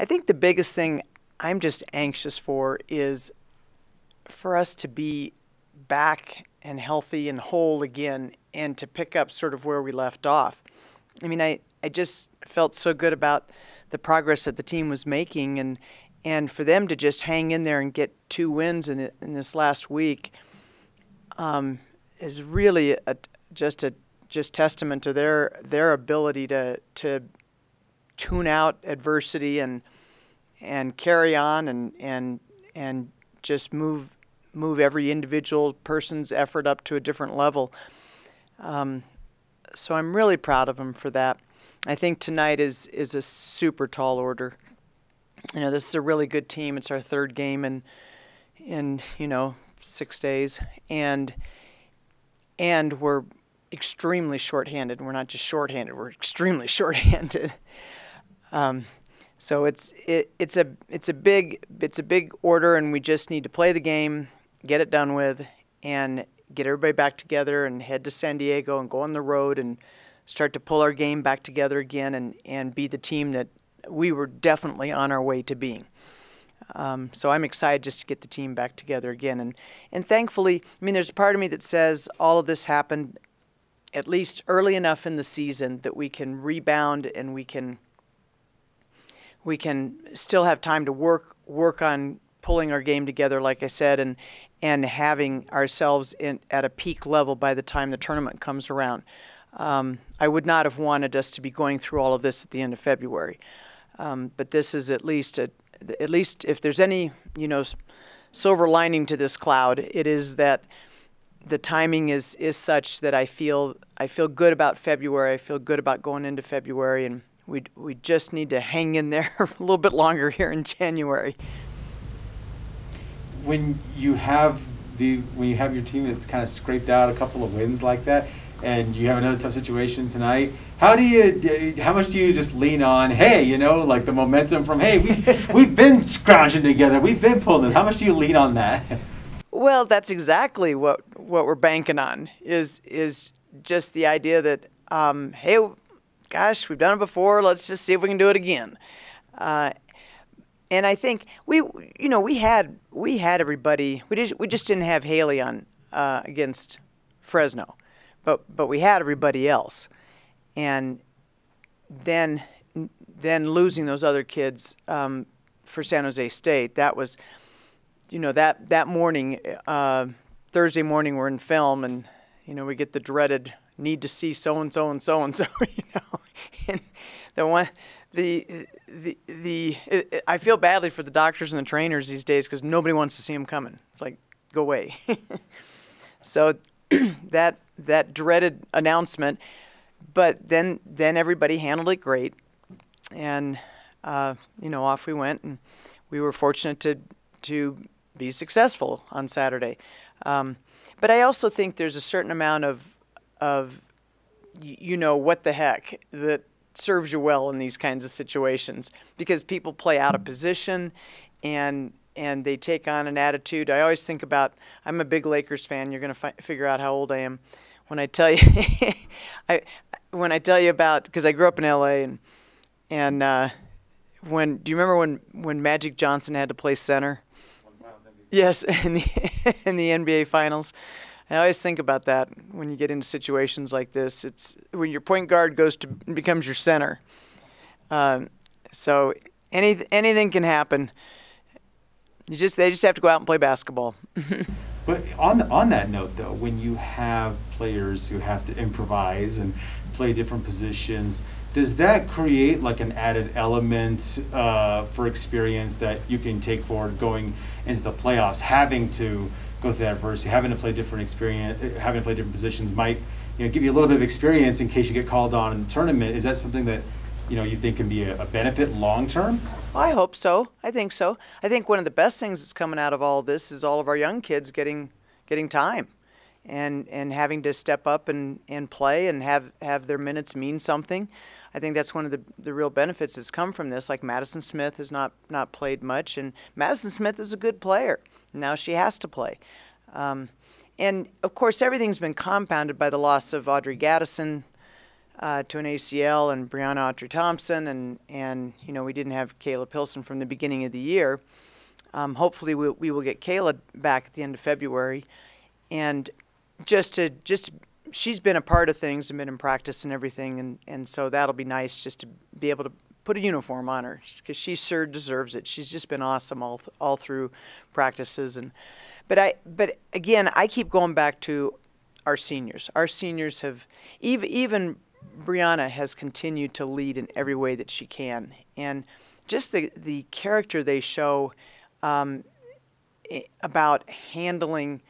I think the biggest thing I'm just anxious for is for us to be back and healthy and whole again and to pick up sort of where we left off. I mean, I just felt so good about the progress that the team was making, and for them to just hang in there and get 2 wins in this last week is really just testament to their ability to tune out adversity and carry on and just move every individual person's effort up to a different level. So I'm really proud of them for that. I think tonight is a super tall order. You know, this is a really good team. It's our 3rd game in 6 days, and we're extremely shorthanded. We're not just shorthanded; we're extremely shorthanded. So it's a big order, and we just need to play the game, get it done with, and get everybody back together and head to San Diego and go on the road and start to pull our game back together again and be the team that we were definitely on our way to being. So I'm excited just to get the team back together again. And thankfully, I mean, there's a part of me that says all of this happened at least early enough in the season that we can rebound and we can still have time to work on pulling our game together, like I said, and having ourselves at a peak level by the time the tournament comes around. I would not have wanted us to be going through all of this at the end of February, but this is at least if there's any silver lining to this cloud, it is that the timing is such that I feel good about February. I feel good about going into February, and we just need to hang in there a little bit longer here in January. When you have your team that's kind of scraped out a couple of wins like that, and you have another tough situation tonight, how much do you just lean on, hey, like the momentum from, hey, we've been scrounging together, we've been pulling this. How much do you lean on that? Well, that's exactly what we're banking on is just the idea that, hey, gosh, we've done it before. Let's just see if we can do it again. And I think we had everybody. We just didn't have Haley on against Fresno, but we had everybody else, and then losing those other kids for San Jose State. That was, that morning, Thursday morning, we're in film, and we get the dreaded need to see so and so and so and so. And the one. I feel badly for the doctors and the trainers these days because nobody wants to see them coming. It's like, go away. So that dreaded announcement, but then everybody handled it great, and off we went, and we were fortunate to be successful on Saturday. But I also think there's a certain amount of what the heck that serves you well in these kinds of situations, because people play out of position and they take on an attitude. I always think about, I'm a big Lakers fan. You're going to figure out how old I am when I tell you about, because I grew up in LA, and do you remember when Magic Johnson had to play center? Yes, in the NBA Finals. I always think about that when you get into situations like this. It's when your point guard becomes your center. So anything can happen. They just have to go out and play basketball. But on that note, though, when you have players who have to improvise and play different positions, does that create like an added element for experience that you can take forward going into the playoffs, having to go through that adversity, having to play different positions might give you a little bit of experience in case you get called on in the tournament? Is that something that you think can be a benefit long term? I hope so. I think so. I think one of the best things that's coming out of all this is all of our young kids getting time and having to step up and play and have their minutes mean something. I think that's one of the real benefits that's come from this. Like Madison Smith has not played much, and Madison Smith is a good player. Now she has to play. And, of course, everything's been compounded by the loss of Audrey Gaddison to an ACL, and Brianna Autry-Thompson, and we didn't have Kayla Pilson from the beginning of the year. Hopefully we will get Kayla back at the end of February, and she's been a part of things and been in practice and everything, and so that'll be nice just to be able to put a uniform on her, because she sure deserves it. She's just been awesome all through practices, but again, I keep going back to our seniors. Our seniors have even Brianna has continued to lead in every way that she can, and just the character they show about handling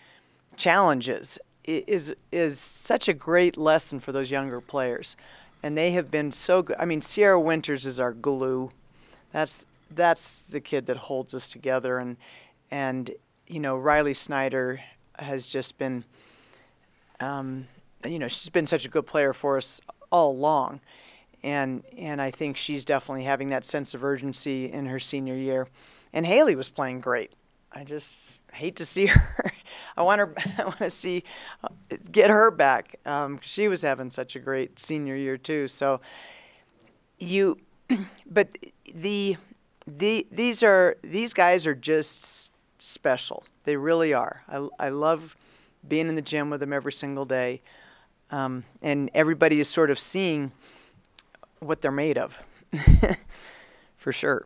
challenges is such a great lesson for those younger players, and they have been so good. I mean, Sierra Winters is our glue. That's the kid that holds us together, and Riley Snyder has just been she's been such a good player for us all along, and I think she's definitely having that sense of urgency in her senior year. And Haley was playing great. I just hate to see her. I want to get her back. She was having such a great senior year too. So but these guys are just special. They really are. I love being in the gym with them every single day, and everybody is sort of seeing what they're made of, for sure.